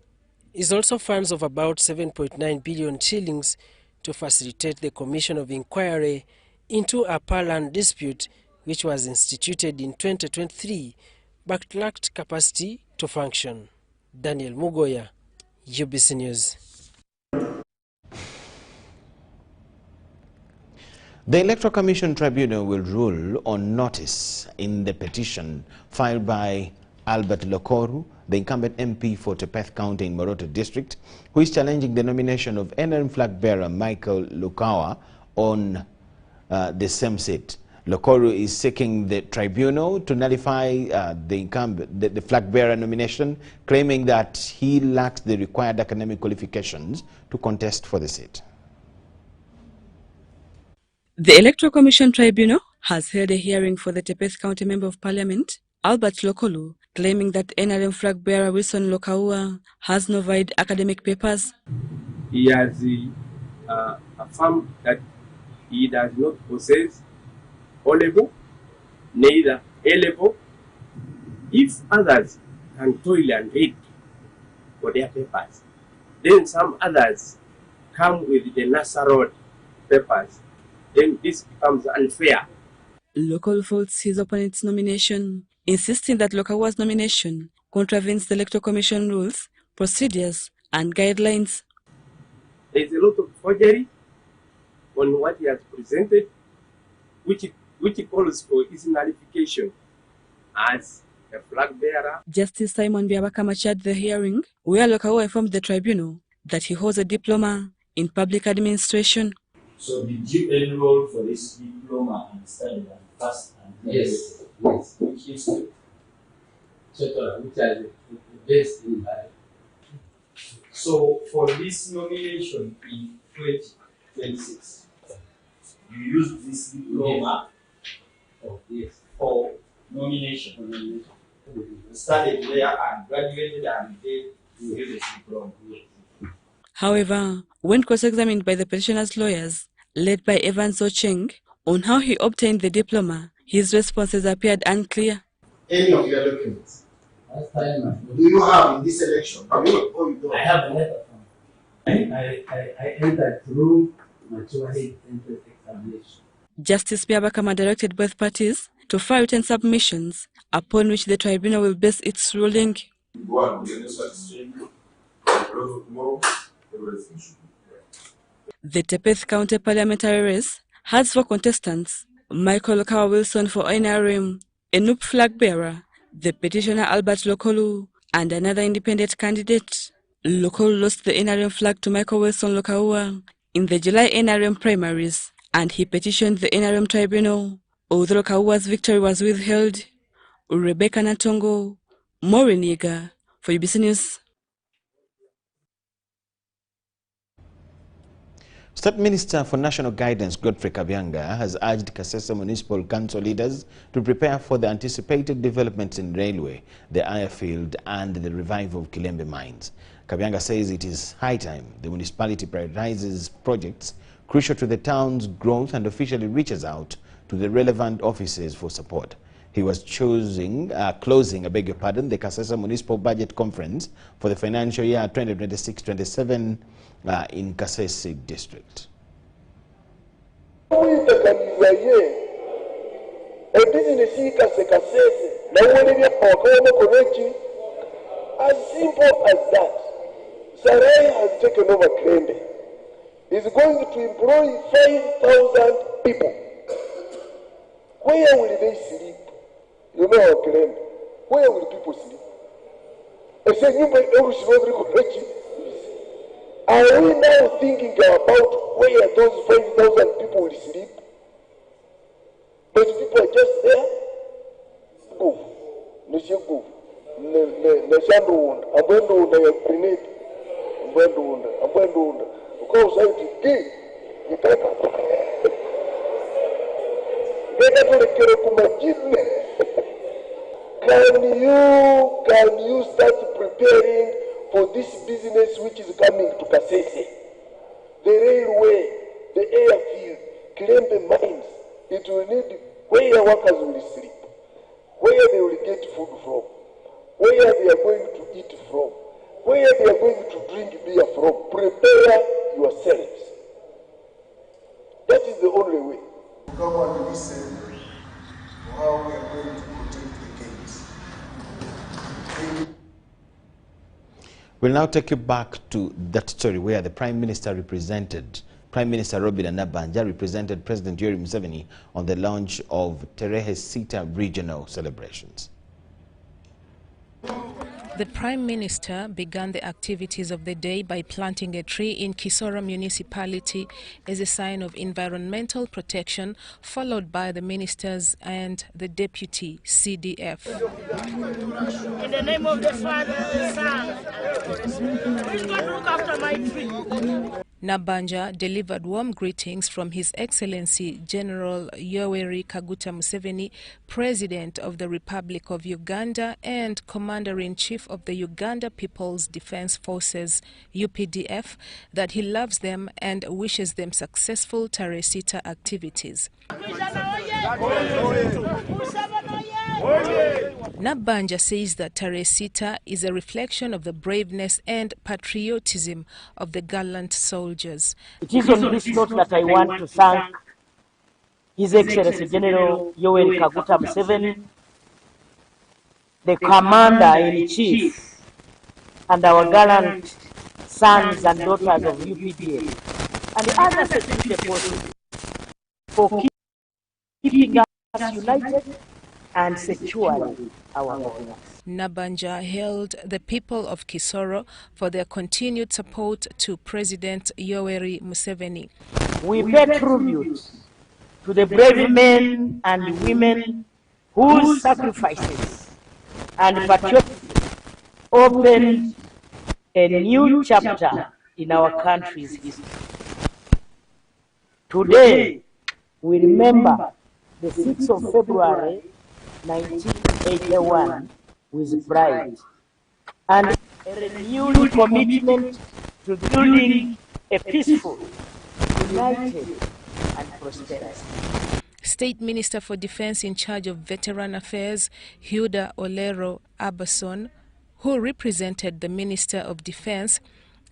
Speaker 23: is also funds of about 7.9 billion shillings to facilitate the commission of inquiry into a land dispute which was instituted in 2023 but lacked capacity to function. Daniel Mugoya, UBC News.
Speaker 1: The Electoral Commission Tribunal will rule on notice in the petition filed by Albert Lokoru, the incumbent MP for Tepeth County in Moroto District, who is challenging the nomination of NRM flag bearer Michael Lukawa on the same seat. Lokoru is seeking the tribunal to nullify the flag bearer nomination, claiming that he lacks the required academic qualifications to contest for the seat.
Speaker 4: The Electoral Commission Tribunal has held a hearing for the Tepeth County Member of Parliament, Albert Lokolu, claiming that NRM flag bearer Wilson Lokaua has no valid academic papers.
Speaker 10: He has affirmed that he does not possess O-level, neither A-level. If others can toil and read for their papers, then some others come with the NASA Road papers. Then this becomes unfair.
Speaker 4: Lokolu faults his opponent's nomination, insisting that Lokaua's nomination contravenes the Electoral Commission rules, procedures, and guidelines.
Speaker 10: There is a lot of forgery on what he has presented, which calls for his nullification as a flag bearer.
Speaker 4: Justice Simon Biabakama chaired the hearing, where Lokaua informed the tribunal that he holds a diploma in public administration.
Speaker 11: So did you enroll for this diploma and study and pass and
Speaker 25: yes.
Speaker 11: Which institute?
Speaker 25: Which are the best in life.
Speaker 11: So for this nomination in 2026, you used this diploma for nomination. You studied there and graduated and then you used this diploma.
Speaker 4: However, when cross-examined by the petitioner's lawyers, led by Evans Ocheng, on how he obtained the diploma, his responses appeared unclear.
Speaker 11: Any of your documents? Do you have in this election?
Speaker 25: I have a letter from. I entered through maturity entrance examination.
Speaker 4: Justice Biabakama directed both parties to file written submissions, upon which the tribunal will base its ruling. The Tepeth County parliamentary race has 4 contestants: Michael Lokawa Wilson for NRM, a NUP flag bearer, the petitioner Albert Lokolu, and another independent candidate. Lokolu lost the NRM flag to Michael Wilson Lokaua in the July NRM primaries, and he petitioned the NRM tribunal. Although Lokaua's victory was withheld. Rebecca Natongo, Maureen Yeager, for UBC News.
Speaker 1: State Minister for National Guidance Godfrey Kabyanga has urged Kasese Municipal Council leaders to prepare for the anticipated developments in railway, the airfield and the revival of Kilembe mines. Kabyanga says it is high time the municipality prioritizes projects crucial to the town's growth and officially reaches out to the relevant offices for support. He was closing the Kasese Municipal Budget Conference for the financial year 2026-27 in Kasese District.
Speaker 26: As simple as that, Sarai has taken over Kilembe. He's going to employ 5,000 people. Where will they sleep? You know, Kilembe. Where will people sleep? Are we now thinking about where those 5,000 people will sleep? Those people are just there. Go. Nishe go. Ne shandunda. Ambwendunda ya grenade. Ambwendunda. Because I did gay. Can you start preparing for this business which is coming to Kasese? The railway, the airfield, Kilembe mines. It will need where workers will sleep, where they will get food from, where they are going to eat from, where they are going to drink beer from. Prepare yourselves. That is the only way.
Speaker 6: Come and listen to how we are going to protect the gates.
Speaker 1: We'll now take you back to that story where the Prime Minister Robert Nabanja represented President Yoweri Museveni on the launch of Tarehe Sita regional celebrations.
Speaker 17: The Prime Minister began the activities of the day by planting a tree in Kisoro municipality as a sign of environmental protection, followed by the ministers and the deputy CDF.
Speaker 3: In the name of the Father and the Son, please God look after my tree.
Speaker 17: Nabanja delivered warm greetings from His Excellency General Yoweri Kaguta Museveni, President of the Republic of Uganda and Commander-in-Chief of the Uganda People's Defense Forces, UPDF, that he loves them and wishes them successful Tarehe Sita activities. Nabanja says that Tarehe Sita is a reflection of the braveness and patriotism of the gallant soldiers.
Speaker 9: It is on this note that I want to thank His Excellency General Yoweri Kaguta Museveni, the Commander-in-Chief, and our gallant sons and daughters of UPDF, and the other security forces for keeping us united and securing our borders.
Speaker 17: Nabanja hailed the people of Kisoro for their continued support to President Yoweri Museveni.
Speaker 9: We pay tribute to the brave men and women whose sacrifices and patriotism opened a new chapter in our country's history. Today, we remember the 6th of February 1981 with pride and a renewed commitment to building a peaceful, united and prosperous.
Speaker 17: State Minister for Defense in charge of Veteran Affairs, Hilda Olero Abason, who represented the Minister of Defense,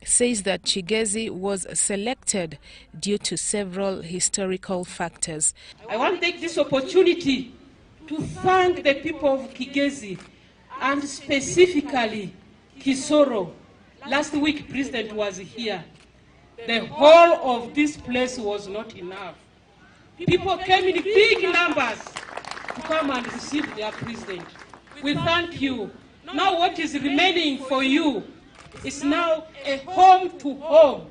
Speaker 17: says that Kigezi was selected due to several historical factors.
Speaker 12: I want to take this opportunity to thank the people of Kigezi and specifically Kisoro. Last week, President was here. The whole of this place was not enough. People came in big numbers to come and receive their President. We thank you. Now what is remaining for you is now a home to home,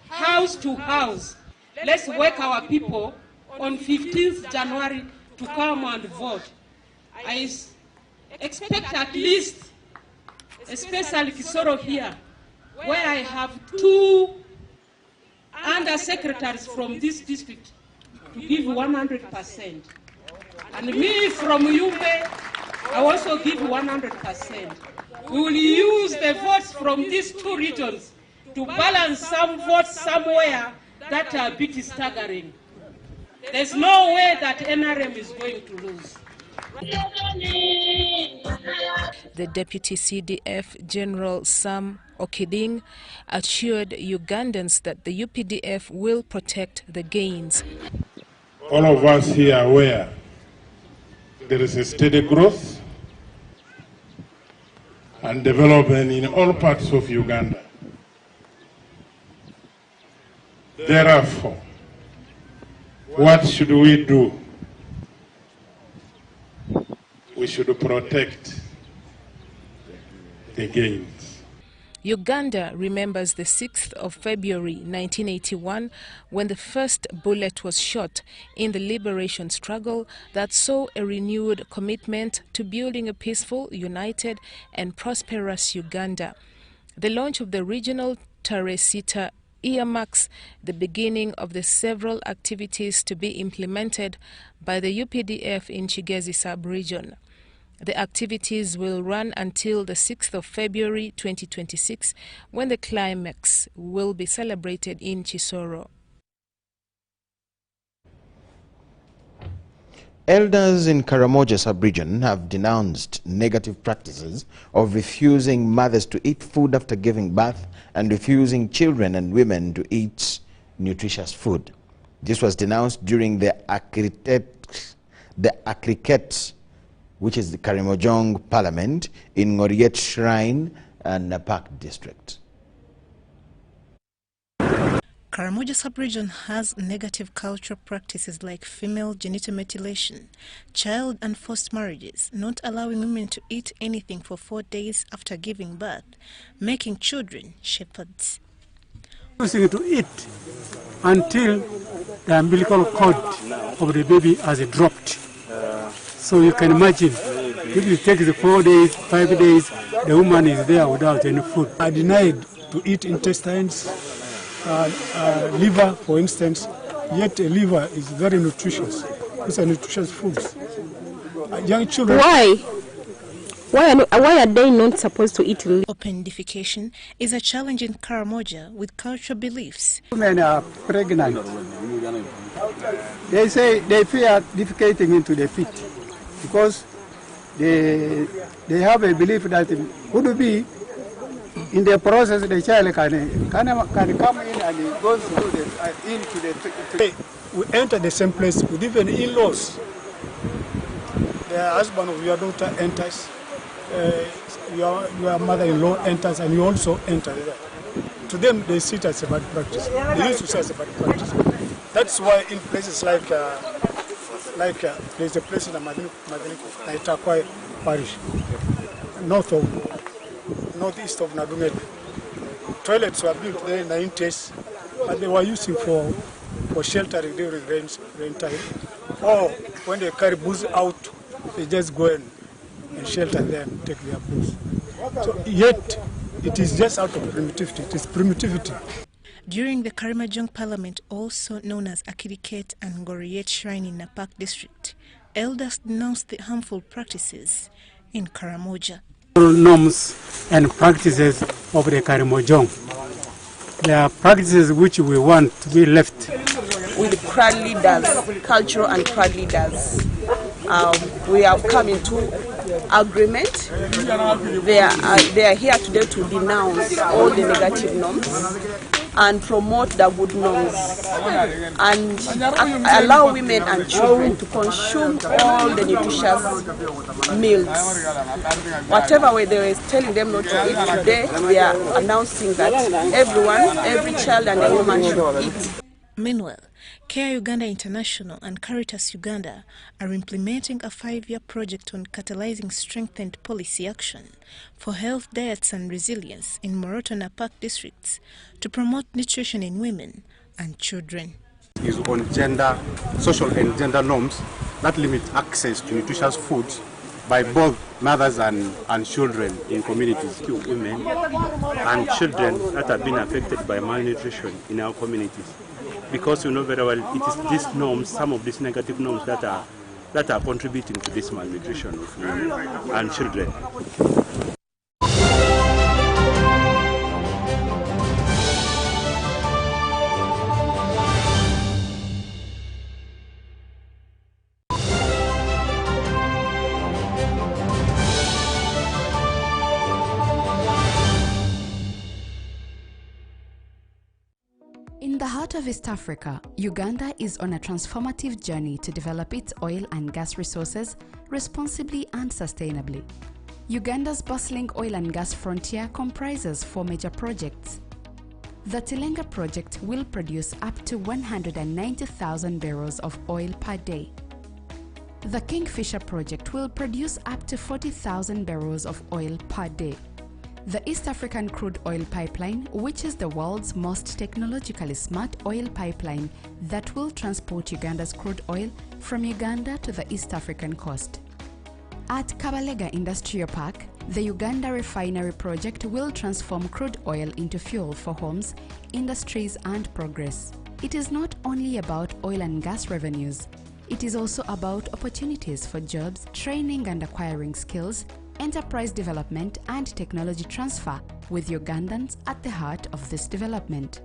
Speaker 12: house to house. Let's wake our people on 15th January to come and vote. I expect at least, especially Kisoro here, where I have 2 under-secretaries from this district to give 100%. And me from Yumbe, I also give 100%. We will use the votes from these 2 regions to balance some votes somewhere that are a bit staggering. There's no way that NRM is going to lose.
Speaker 17: The Deputy CDF General Sam Okiding assured Ugandans that the UPDF will protect the gains.
Speaker 13: All of us here are aware there is a steady growth and development in all parts of Uganda. Therefore, what should we do? We should protect the gains.
Speaker 17: Uganda remembers the 6th of February 1981 when the first bullet was shot in the liberation struggle that saw a renewed commitment to building a peaceful, united and prosperous Uganda. The launch of the regional Taresita earmarks the beginning of the several activities to be implemented by the UPDF in Kigezi sub-region. The activities will run until the 6th of February 2026, when the climax will be celebrated in Kisoro.
Speaker 1: Elders in Karamoja sub-region have denounced negative practices of refusing mothers to eat food after giving birth and refusing children and women to eat nutritious food. This was denounced during the Akriket, which is the Karimojong Parliament in Ngoriet Shrine and Napak district.
Speaker 17: Karamoja sub-region has negative cultural practices like female genital mutilation, child and forced marriages, not allowing women to eat anything for 4 days after giving birth, making children shepherds.
Speaker 2: Using to eat until the umbilical cord of the baby has dropped. So you can imagine, if it takes 4 days, 5 days, the woman is there without any food. I denied to eat intestines, liver, for instance, yet a liver is very nutritious. It's a nutritious food. Young children...
Speaker 14: Why are they not supposed to eat liver?
Speaker 17: Open defecation is a challenge in Karamoja with cultural beliefs.
Speaker 2: Women are pregnant. They say they fear defecating into the pit because they have a belief that could be in the process the child can come in and go through into the. We enter the same place with even in-laws. The husband of your daughter enters, your mother-in-law enters, and you also enter there. To them, they see it as a bad practice. They used to say it's a bad practice. That's why in places like there's a place in Itakwai Parish, northeast of Nadumet. Toilets were built there in the 90s, but they were using for sheltering during rain time. Or when they carry booze out, they just go and shelter there and take their booze. So yet, it is just out of primitivity. It is primitivity.
Speaker 17: During the Karimojong Parliament, also known as Akiriket and Ngoriet Shrine in Napak district, elders denounced the harmful practices in Karamoja.
Speaker 2: Norms and practices of the Karimojong. There are practices which we want to be left.
Speaker 15: With crowd leaders, cultural and crowd leaders, we have come into agreement. They are here today to denounce all the negative norms and promote the good norms and allow women and children to consume all the nutritious meals. Whatever way they were telling them not to eat today, we are announcing that everyone, every child and a woman should eat.
Speaker 17: Meanwhile, Care Uganda International and Caritas Uganda are implementing a 5-year project on catalyzing strengthened policy action for health, diets and resilience in Moroto and Napak districts to promote nutrition in women and children.
Speaker 16: Is on gender, social and gender norms that limit access to nutritious foods by both mothers and children in communities. Women and children that have been affected by malnutrition in our communities. Because you know very well, it is these norms, some of these negative norms that are contributing to this malnutrition of women and children.
Speaker 18: In the heart of East Africa, Uganda is on a transformative journey to develop its oil and gas resources responsibly and sustainably. Uganda's bustling oil and gas frontier comprises 4 major projects. The Tilenga project will produce up to 190,000 barrels of oil per day. The Kingfisher project will produce up to 40,000 barrels of oil per day. The East African Crude Oil Pipeline, which is the world's most technologically smart oil pipeline that will transport Uganda's crude oil from Uganda to the East African coast. At Kabalega Industrial Park, the Uganda Refinery project will transform crude oil into fuel for homes, industries and progress. It is not only about oil and gas revenues, it is also about opportunities for jobs, training and acquiring skills, enterprise development and technology transfer, with Ugandans at the heart of this development.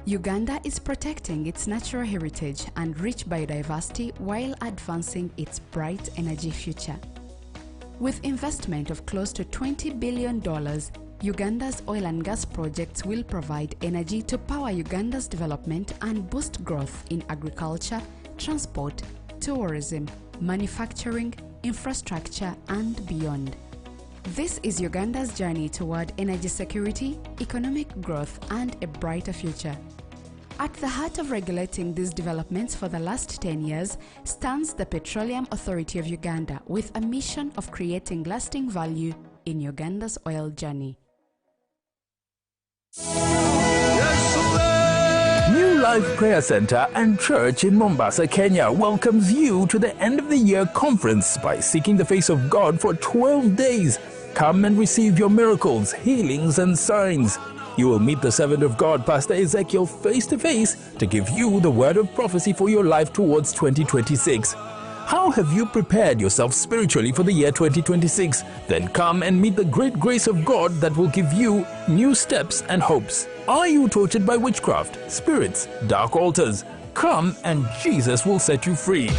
Speaker 18: Uganda is protecting its natural heritage and rich biodiversity while advancing its bright energy future. With investment of close to $20 billion, Uganda's oil and gas projects will provide energy to power Uganda's development and boost growth in agriculture, transport, tourism, manufacturing, infrastructure and beyond. This is Uganda's journey toward energy security, economic growth and a brighter future. At the heart of regulating these developments for the last 10 years stands the Petroleum Authority of Uganda, with a mission of creating lasting value in Uganda's oil journey.
Speaker 5: New Life Prayer Center and Church in Mombasa, Kenya welcomes you to the end of the year conference by seeking the face of God for 12 days. Come and receive your miracles, healings and signs. You will meet the servant of God, Pastor Ezekiel, face to face to give you the word of prophecy for your life towards 2026. How have you prepared yourself spiritually for the year 2026? Then come and meet the great grace of God that will give you new steps and hopes. Are you tortured by witchcraft, spirits, dark altars? Come and Jesus will set you free.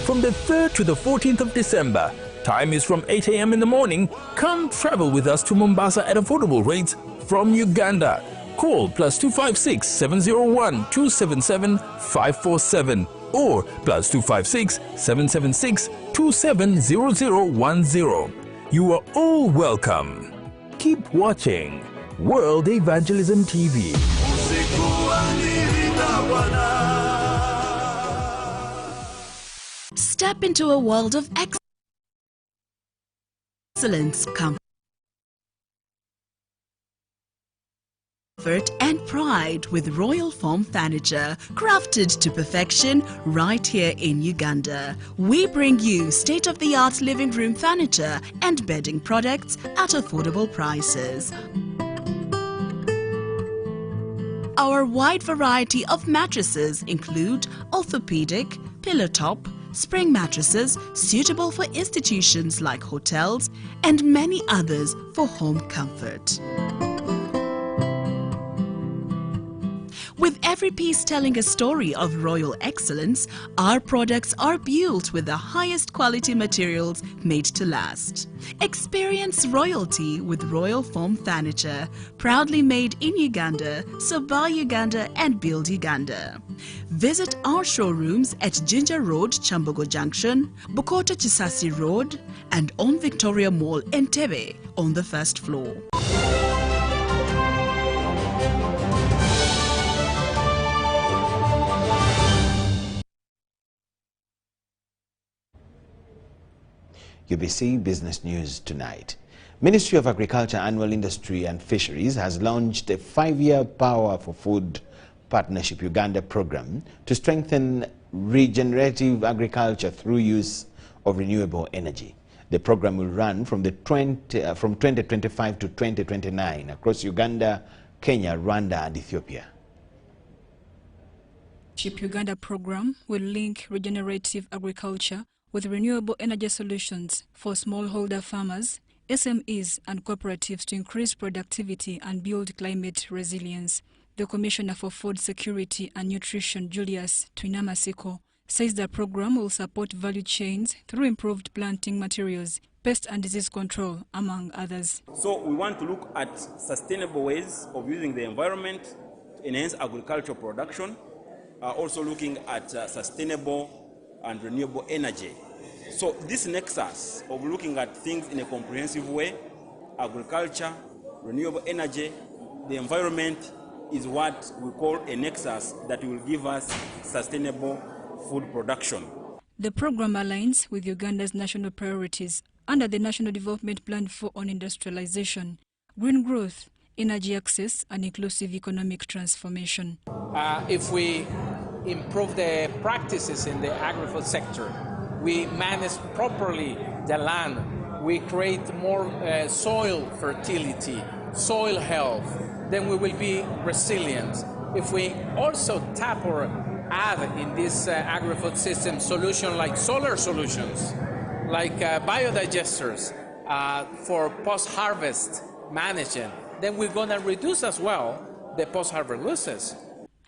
Speaker 5: From the 3rd to the 14th of December, time is from 8 a.m. in the morning. Come travel with us to Mombasa at affordable rates from Uganda. Call +256 701 277 547 or +256 776 270010. You are all welcome. Keep watching World Evangelism TV.
Speaker 7: Step into a world of excellence, comfort and pride with Royal Foam Furniture, crafted to perfection right here in Uganda. We bring you state-of-the-art living room furniture and bedding products at affordable prices. Our wide variety of mattresses include orthopedic, pillow top, spring mattresses suitable for institutions like hotels, and many others for home comfort. With every piece telling a story of royal excellence, our products are built with the highest quality materials made to last. Experience royalty with Royal Foam Furniture, proudly made in Uganda, so buy Uganda and build Uganda. Visit our showrooms at Ginger Road, Chambogo Junction, Bukota Chisasi Road, and on Victoria Mall, Entebbe, on the first floor.
Speaker 1: UBC Business News tonight. Ministry of Agriculture, Animal Industry and Fisheries has launched a 5-year Power for Food Partnership Uganda program to strengthen regenerative agriculture through use of renewable energy. The program will run from 2025 to 2029 across Uganda, Kenya, Rwanda and Ethiopia.
Speaker 4: Uganda program will link regenerative agriculture with renewable energy solutions for smallholder farmers, SMEs and cooperatives to increase productivity and build climate resilience. The Commissioner for Food Security and Nutrition, Julius Twinamasiko, says the program will support value chains through improved planting materials, pest and disease control, among others.
Speaker 19: So we want to look at sustainable ways of using the environment to enhance agricultural production, also looking at sustainable and renewable energy. So this nexus of looking at things in a comprehensive way, agriculture, renewable energy, the environment, is what we call a nexus that will give us sustainable food production.
Speaker 4: The program aligns with Uganda's national priorities under the National Development Plan for On Industrialization
Speaker 8: green growth, energy access, and inclusive economic transformation.
Speaker 20: If we improve the practices in the agri-food sector, we manage properly the land, we create more soil fertility, soil health, then we will be resilient. If we also tap or add in this agri-food system solutions like solar solutions, like biodigesters for post-harvest management, then we're going to reduce as well the post-harvest losses.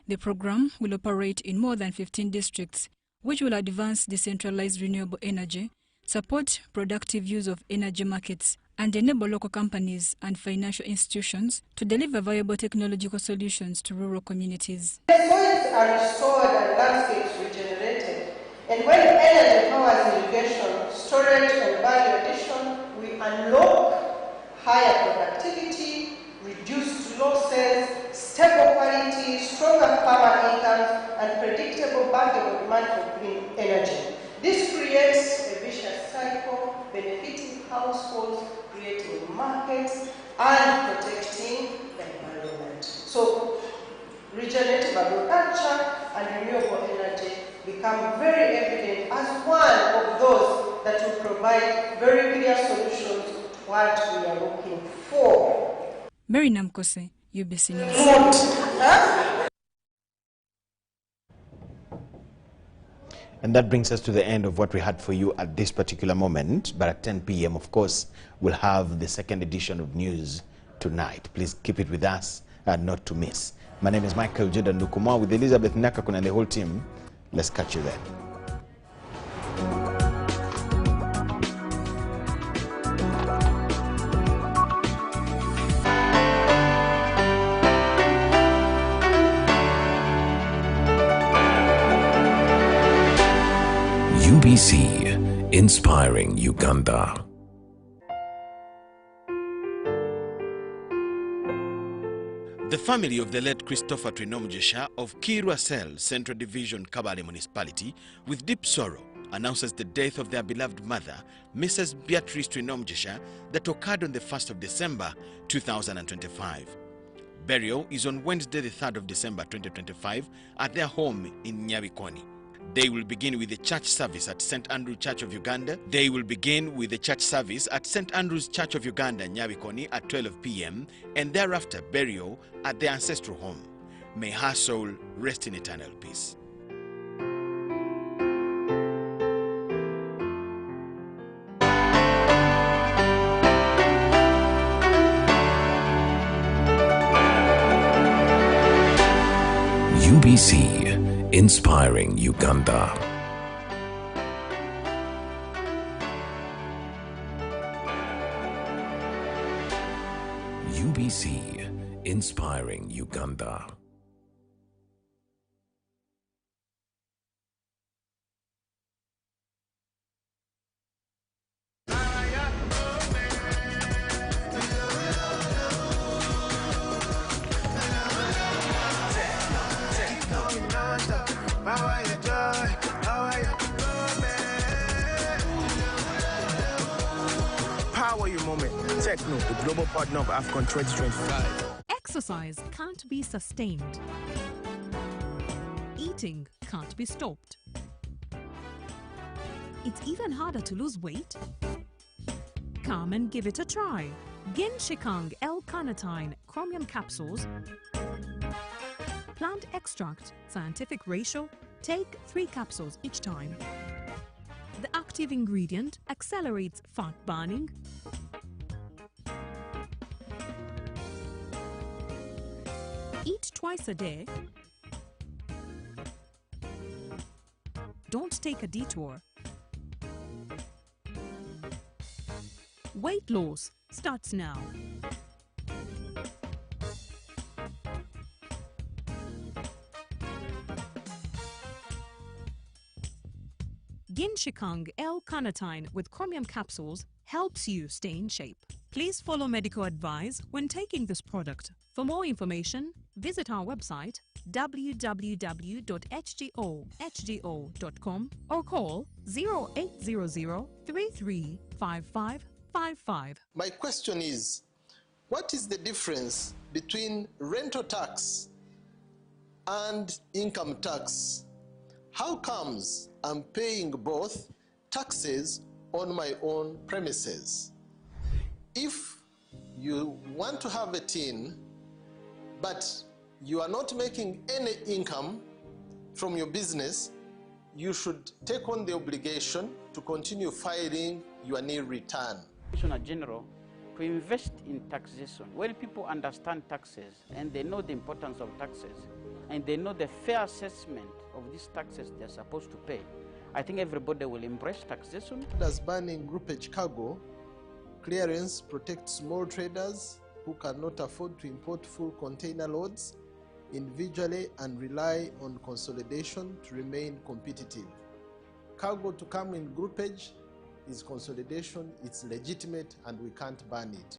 Speaker 8: The program will operate in more than 15 districts, which will advance decentralized renewable energy, support productive use of energy markets, and enable local companies and financial institutions to deliver viable technological solutions to rural communities.
Speaker 21: Soils are restored and landscapes regenerated, and when energy powers irrigation, storage, and value addition, we unlock higher productivity, reduced losses, stable quality, stronger farmer incomes, and predictable bankable demand for green energy. This creates a vicious cycle, benefiting households, creating markets, and protecting the environment. So, regenerative agriculture and renewable energy become very evident as one of those that will provide very clear solutions to what we are looking for.
Speaker 8: Mary Namkose, UBC News.
Speaker 1: And that brings us to the end of what we had for you at this particular moment. But at 10 p.m., of course, we'll have the second edition of news tonight. Please keep it with us and not to miss. My name is Michael Jordan Lukuma with Elizabeth Nakakun and the whole team. Let's catch you then.
Speaker 22: UBC, inspiring Uganda.
Speaker 1: The family of the late Christopher Trinomjesha of Kirwasel Central Division, Kabale Municipality, with deep sorrow, announces the death of their beloved mother, Mrs. Beatrice Trinomjesha, that occurred on the 1st of December 2025. Burial is on Wednesday, the 3rd of December 2025, at their home in Nyabikoni. They will begin with the church service at St. Andrew Church of Uganda. They will begin with the church service at St. Andrew's Church of Uganda, Nyabikoni, at 12 p.m. and thereafter burial at their ancestral home. May her soul rest in eternal peace.
Speaker 22: UBC, inspiring Uganda. UBC, inspiring Uganda.
Speaker 23: Power your moment. Techno, the global partner of AFCON 2025.
Speaker 24: Exercise can't be sustained. Eating can't be stopped. It's even harder to lose weight. Come and give it a try. Ginshikang L-carnitine chromium capsules. Plant extract, scientific ratio. Take 3 capsules each time. The active ingredient accelerates fat burning, eat twice a day, don't take a detour. Weight loss starts now. Ginshikang L-carnitine with chromium capsules helps you stay in shape. Please follow medical advice when taking this product. For more information, visit our website www.hgo.com or call 0800 335555.
Speaker 27: My question is,
Speaker 3: What is the difference between rental tax and income tax? How comes I'm paying both taxes on my own premises? If you want to have a tin, but you are not making any income from your business, you should take on the obligation to continue filing your nil return.
Speaker 6: Commissioner General, to invest in taxation, when people understand taxes and they know the importance of taxes and they know the fair assessment of these taxes they're supposed to pay, I think everybody will embrace taxation.
Speaker 3: As banning groupage cargo, clearance protects small traders who cannot afford to import full container loads individually and rely on consolidation to remain competitive. Cargo to come in groupage is consolidation, it's legitimate, and we can't ban it.